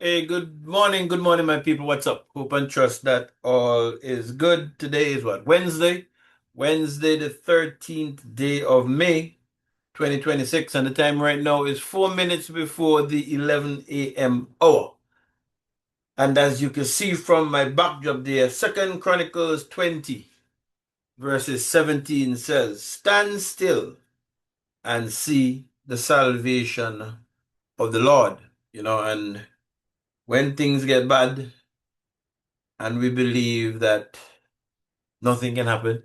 Hey, good morning, my people. What's up? Hope and trust that all is good. Today is what? Wednesday? Wednesday, the 13th day of May, 2026, and the time right now is 4 minutes before the 11 a.m. hour. And as you can see from my backdrop there, Second Chronicles 20, verses 17 says, Stand still and see the salvation of the Lord. And when things get bad, and we believe that nothing can happen,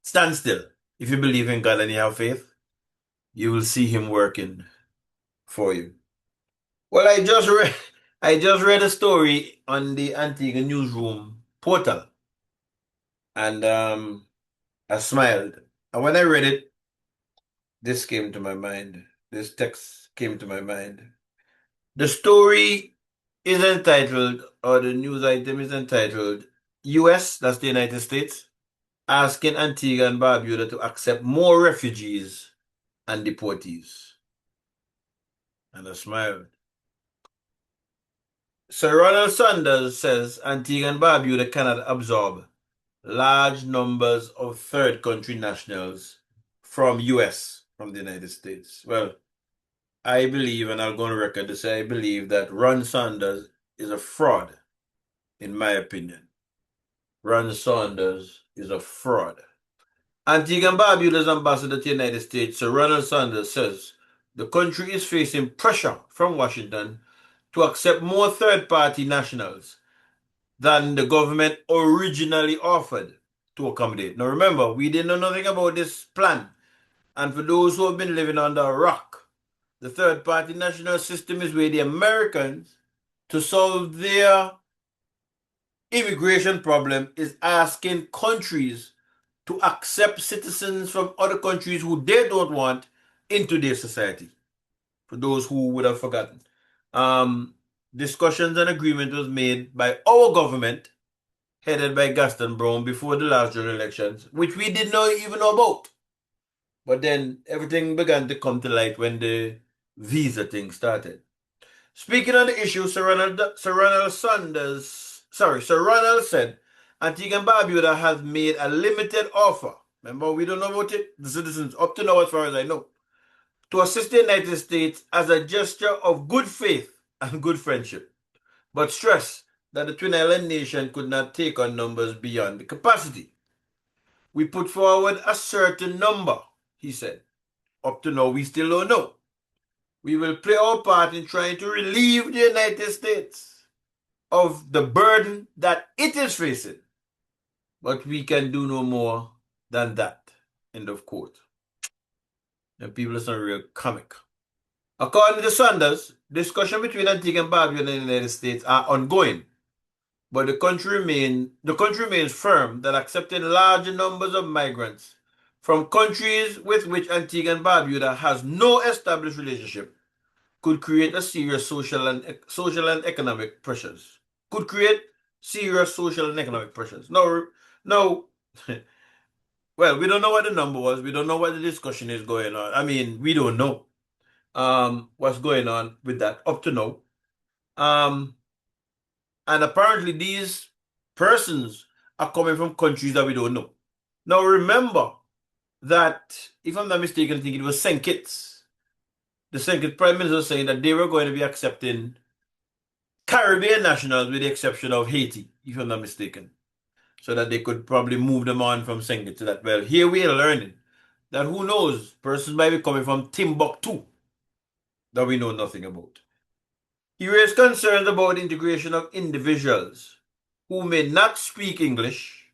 stand still. If you believe in God and you have faith, you will see Him working for you. Well, I just read a story on the Antigua Newsroom portal, and I smiled. And when I read it, this came to my mind. This text came to my mind. The story is entitled, or the news item is entitled, U.S., that's the United States, asking Antigua and Barbuda to accept more refugees and deportees. And I smiled. Sir Ronald Sanders says Antigua and Barbuda cannot absorb large numbers of third country nationals from US, from the United States. Well, I believe, and I'll go on record to say I believe that Ron Sanders is a fraud, in my opinion. Ron Sanders is a fraud. Antigua and Barbuda's ambassador to the United States, Sir Ronald Sanders, says the country is facing pressure from Washington to accept more third-party nationals than the government originally offered to accommodate. Now remember, we didn't know nothing about this plan. And for those who have been living under a rock, the third-party national system is where the Americans, to solve their immigration problem, is asking countries to accept citizens from other countries who they don't want into their society. For those who would have forgotten. Um, Discussions and agreement was made by our government, headed by Gaston Brown, before the last general elections, which we did not even know about. But then everything began to come to light when the visa thing started. Speaking on the issue, Sir Ronald said Antigua and Barbuda has made a limited offer. Remember, we don't know about it. The citizens, up to now, as far as I know, to assist the United States as a gesture of good faith and good friendship, but stress that the Twin Island nation could not take on numbers beyond the capacity. We put forward a certain number, he said. Up to now, we still don't know. We will play our part in trying to relieve the United States of the burden that it is facing, but we can do no more than that. End of quote. And people, it's not real comic. According to Sanders, discussion between Antigua and Barbuda and the United States are ongoing, but the country remains firm that accepting large numbers of migrants from countries with which Antigua and Barbuda has no established relationship could create a serious social and economic pressures. Could create serious social and economic pressures. No. Well, we don't know what the number was. We don't know what the discussion is going on. I mean, we don't know what's going on with that up to now. Um, and apparently these persons are coming from countries that we don't know. Now remember that, if I'm not mistaken, I think it was St. Kitts. The St. Kitts Prime Minister was saying that they were going to be accepting Caribbean nationals with the exception of Haiti, if I'm not mistaken, so that they could probably move them on from St. Kitts to that. Well, here we are learning that who knows, persons might be coming from Timbuktu that we know nothing about. He raised concerns about the integration of individuals who may not speak English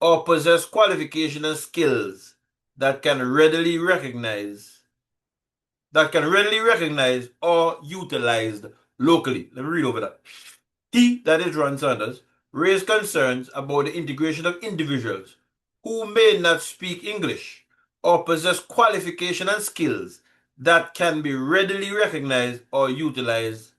or possess qualification and skills that can readily recognize or utilized locally. Let me read over that. He, that is Ron Sanders, raised concerns about the integration of individuals who may not speak English or possess qualification and skills that can be readily recognized or utilized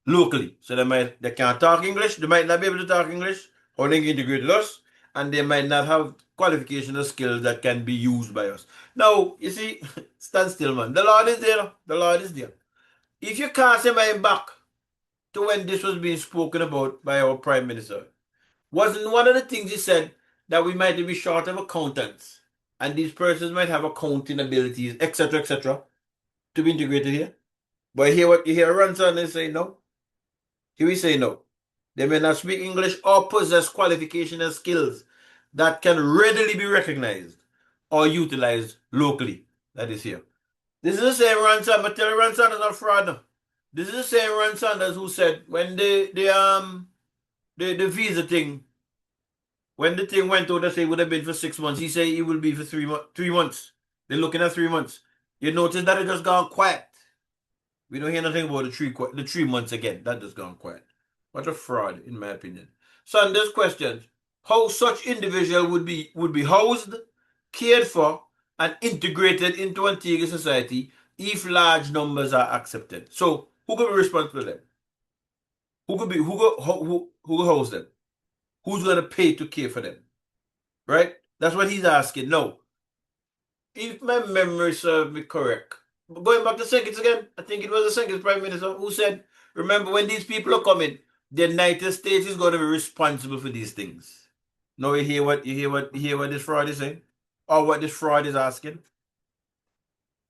locally. So they can't talk English, they might not be able to talk English, or they can integrate with us, and they might not have qualification or skills that can be used by us. Now, you see, stand still, man. The Lord is there. The Lord is there. If you can't say my back, to when this was being spoken about by our Prime Minister? Wasn't one of the things he said that we might be short of accountants and these persons might have accounting abilities, etc., to be integrated here? But here what you hear Ranson and say no. Here we say no. They may not speak English or possess qualification and skills that can readily be recognized or utilized locally. That is here. This is the same Ron Sanders, but tell Ron Sanders not fraud now. This is the same Ron Sanders who said when the visa thing, when the thing went out, they say it would have been for 6 months. He said it will be for 3 months. They're looking at 3 months. You notice that it just gone quiet. We don't hear nothing about the 3 months again. That just gone quiet. What a fraud, in my opinion. Sanders questions how such individual would be housed, cared for, and integrated into Antigua society if large numbers are accepted. So who could be responsible for them? Who house them? Who's going to pay to care for them? Right? That's what he's asking. No. If my memory serves me correct, going back to Senkis again, I think it was the Senkis Prime Minister who said, remember when these people are coming, the United States is going to be responsible for these things. Now you hear what this fraud is saying? Or what this fraud is asking?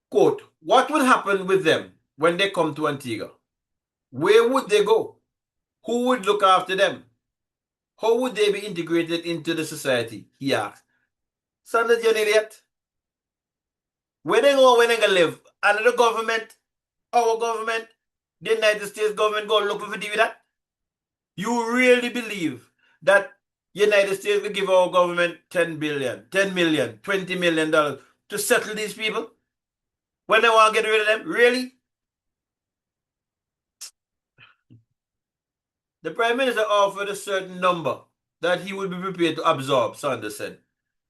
Quote, what would happen with them when they come to Antigua? Where would they go? Who would look after them? How would they be integrated into the society? He asked. Sanders, you're an idiot. Where they go, where they gonna live? Under the government, our government, the United States government go look for that? You really believe that United States will give our government 10 billion, 10 million, $20 million to settle these people? When they want to get rid of them? Really? The Prime Minister offered a certain number that he would be prepared to absorb, Sanders said,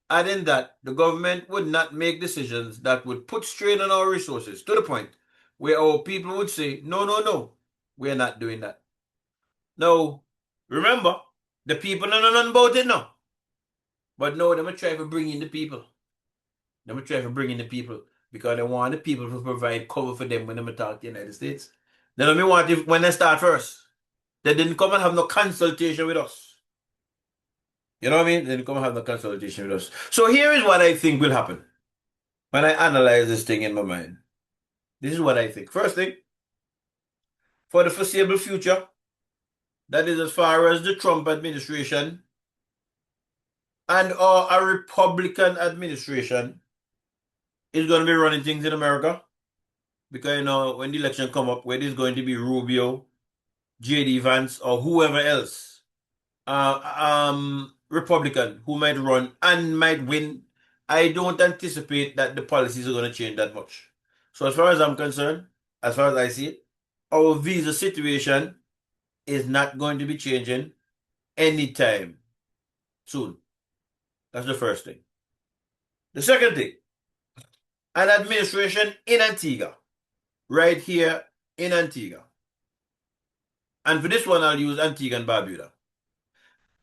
adding that the government would not make decisions that would put strain on our resources to the point where our people would say, no, we're not doing that. Now, remember, the people don't know nothing about it now. But no, they're going to try to bring in the people. They're going to try to bring in the people because they want the people to provide cover for them when they talk to the United States. They don't want it when they start first. They didn't come and have no consultation with us. You know what I mean? They didn't come and have no consultation with us. So here is what I think will happen when I analyze this thing in my mind. This is what I think. First thing, for the foreseeable future, that is as far as the Trump administration and or a Republican administration is going to be running things in America. Because, you know, when the election come up, whether it's going to be Rubio, J.D. Vance, or whoever else, Republican who might run and might win, I don't anticipate that the policies are going to change that much. So as far as I'm concerned, as far as I see it, our visa situation is not going to be changing anytime soon. That's the first thing. The second thing, an administration in Antigua, right here in Antigua. And for this one, I'll use Antigua and Barbuda.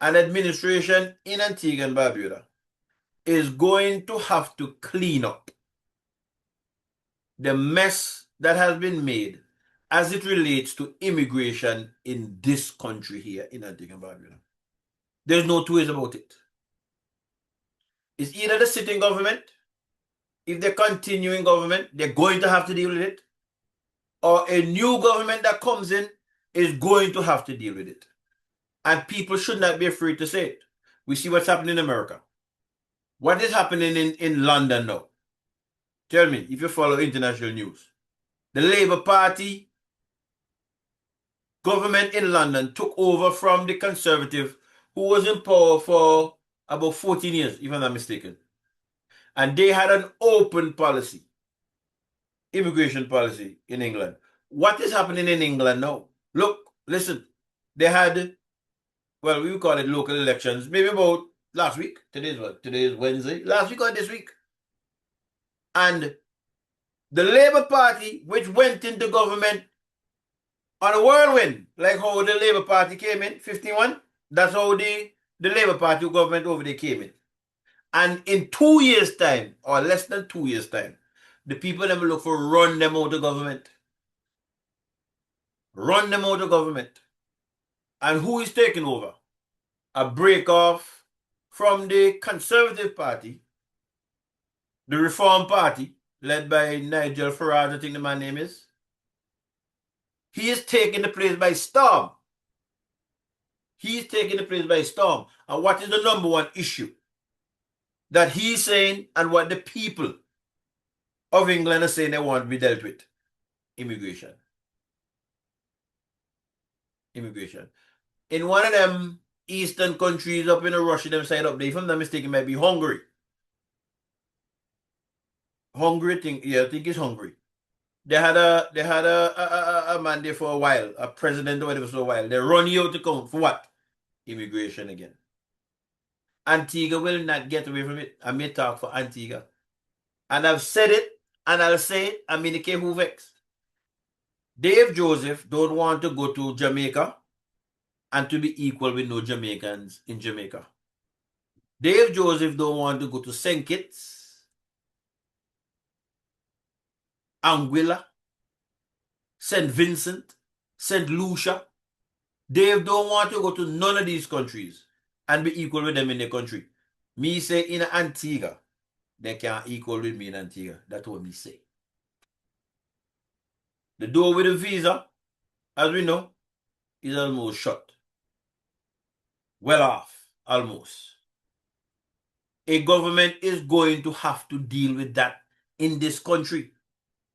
An administration in Antigua and Barbuda is going to have to clean up the mess that has been made as it relates to immigration in this country here in Antigua and Barbuda. There's no two ways about it. It's either the sitting government, if they're continuing government, they're going to have to deal with it, or a new government that comes in is going to have to deal with it. And people should not be afraid to say it. We see what's happening in America. What is happening in London now? Tell me if you follow international news. The Labour Party government in London took over from the Conservative, who was in power for about 14 years, if I'm not mistaken. And they had an open policy, immigration policy in England. What is happening in England now? Look, listen, they had, well, we would call it local elections, maybe about last week. Today is what? Today is Wednesday. Last week or this week. And the Labour Party, which went into government on a whirlwind, like how the Labour Party came in, 51, that's how the Labour Party government over there came in. And in 2 years' time, or less than 2 years' time, the people never look for run them out of government. run them out of government. And who is taking over? A break off from the Conservative Party, the Reform Party, led by Nigel Farage, I think the man's name is. He is taking the place by storm. He's taking the place by storm. And what is the number one issue that he's saying and what the people of England are saying they want to be dealt with? Immigration. Immigration. In one of them eastern countries up in the Russia, them side up there, if I'm not mistaken, it might be Hungary. Hungary, I think it's Hungary. They had a man there for a while, a president or whatever for a while. They run you out to come for what? Immigration again. Antigua will not get away from it. I may talk for Antigua. And I've said it, and I'll say it, I'm in the cave who vexed. Dave Joseph don't want to go to Jamaica and to be equal with no Jamaicans in Jamaica. Dave Joseph don't want to go to St. Kitts, Anguilla, St. Vincent, St. Lucia. Dave don't want to go to none of these countries and be equal with them in their country. Me say in Antigua, they can't equal with me in Antigua. That's what me say. The door with the visa, as we know, is almost shut. Well off, almost. A government is going to have to deal with that in this country.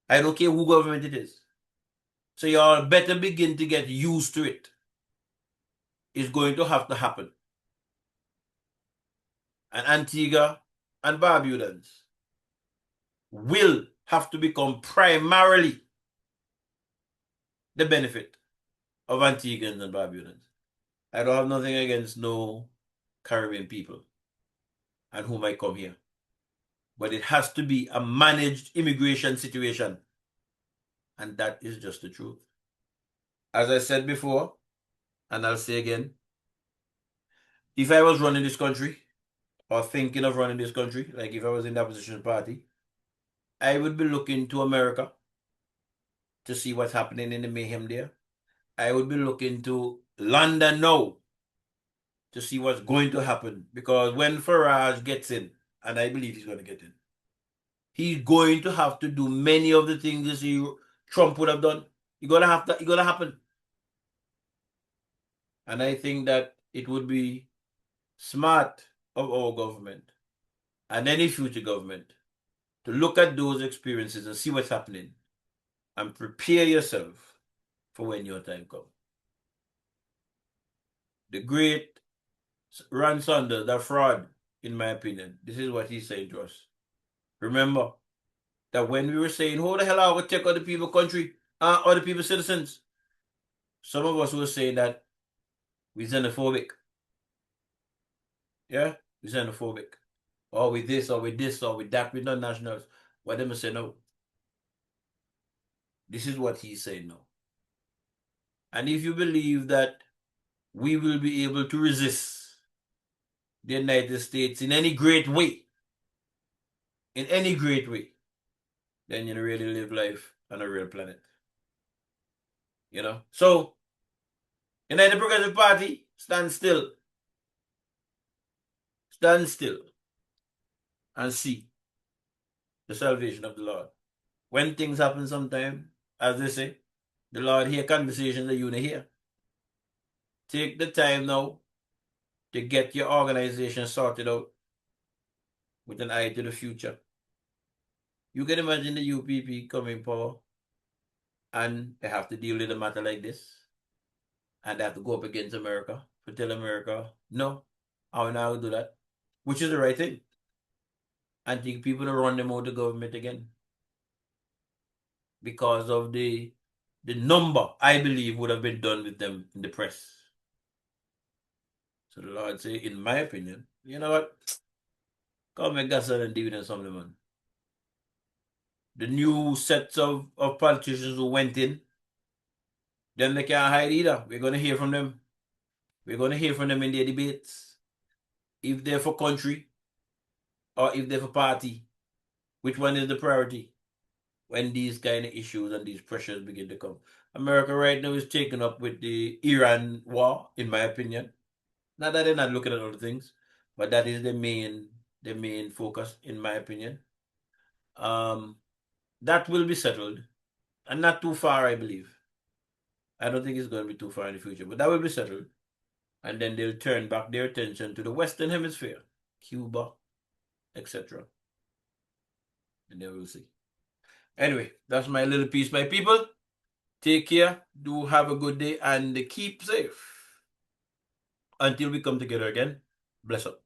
I don't care who government it is. So y'all better begin to get used to it. It's going to have to happen. And Antigua and Barbudans will have to become primarily the benefit of Antiguans and Barbudans. I don't have nothing against no Caribbean people and who might come here. But it has to be a managed immigration situation. And that is just the truth. As I said before, and I'll say again, if I was running this country, or thinking of running this country, like if I was in the opposition party, I would be looking to America to see what's happening in the mayhem there. I would be looking to London now to see what's going to happen. Because when Farage gets in, and I believe he's going to get in, he's going to have to do many of the things that Trump would have done. It's going to happen. And I think that it would be smart of our government and any future government to look at those experiences and see what's happening and prepare yourself for when your time comes. The great Ron Sanders, the fraud, in my opinion, this is what he's saying to us. Remember that when we were saying, who the hell are we going to take other people's country, other people's citizens? Some of us were saying that we're xenophobic. Yeah, we're xenophobic. Or with this, or with this, or with that, we're not nationals. Why them say no? This is what he's saying now. And if you believe that we will be able to resist the United States in any great way, then you really live life on a real planet. You know? So, United Progressive Party, stand still. Stand still and see the salvation of the Lord. When things happen sometime, as they say, the Lord hear conversations that you don't hear. Take the time now to get your organization sorted out with an eye to the future. You can imagine the UPP coming power and they have to deal with a matter like this. And they have to go up against America to tell America, no, I'm not going to do that. Which is the right thing. And think people to run them out of government again. Because of the number, I believe, would have been done with them in the press. So the Lord say, in my opinion, you know what? Come make gas and dividend something, man. The new sets of politicians who went in, then they can't hide either. We're going to hear from them. We're going to hear from them in their debates. If they're for country or if they're for party, which one is the priority? when these kind of issues and these pressures begin to come. America right now is taken up with the Iran war, in my opinion. Not that they're not looking at other things, but that is the main focus, in my opinion. That will be settled, and not too far, I believe. I don't think it's going to be too far in the future, but that will be settled. And then they'll turn back their attention to the Western Hemisphere, Cuba, etc. And then we'll see. Anyway, that's my little piece, my people. Take care. Do have a good day and keep safe. Until we come together again, bless up.